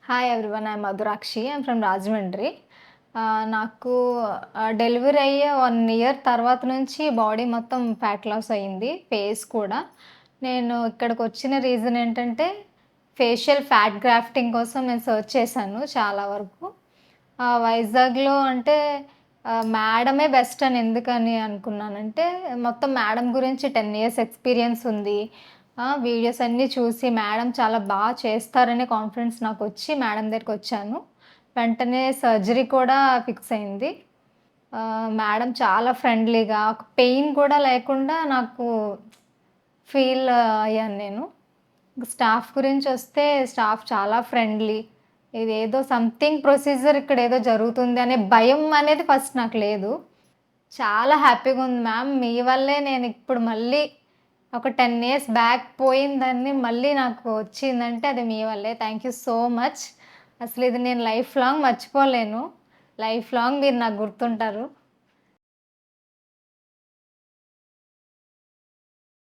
Hi everyone. I am Madhurakshi. I'm from Rajahmundry. నాకు delivery అయ్యే 1 year తర్వాత నుంచి బాడీ మొత్తం ఫ్యాట్ లాస్ అయింది. ఫేస్ కూడా. నేను ఇక్కడికొచ్చిన రీజన్ ఏంటంటే, ఫేషియల్ ఫ్యాట్ గ్రాఫ్టింగ్ కోసం నేను సెర్చ్ చేశాను చాలా వరకు. వైజాగ్‌లో అంటే మేడమే బెస్ట్ అని ఎందుకని అనుకున్నానంటే, మొత్తం మేడం గురించి 10 ఇయర్స్ ఎక్స్‌పీరియన్స్ ఉంది. వీడియోస్ అన్నీ చూసి మేడం చాలా చేస్తారనే కాన్ఫిడెన్స్ నాకొచ్చి మేడం దగ్గరికొచ్చాను. వెంటనే సర్జరీ కూడా ఫిక్స్ అయింది. మేడం చాలా ఫ్రెండ్లీగా, ఒక పెయిన్ కూడా లేకుండా నాకు ఫీల్ అయ్యాను నేను. స్టాఫ్ గురించొస్తే స్టాఫ్ చాలా ఫ్రెండ్లీ. ఇదేదో సంథింగ్ ప్రొసీజర్ ఇక్కడేదో జరుగుతుంది అనే భయం అనేది ఫస్ట్ నాకు లేదు. చాలా హ్యాపీగుంది మ్యామ్. మీ వల్లే నేనిప్పుడు మళ్ళీ ఒక 10 ఇయర్స్ బ్యాక్ పోయిందాన్ని మళ్ళీ నాకు వచ్చిందంటే అది మీ వల్లే. Thank you so much. అసలిది నేను లైఫ్ లాంగ్ మర్చిపోలేను. లైఫ్ లాంగ్ మీరు నాకు గుర్తుంటారు.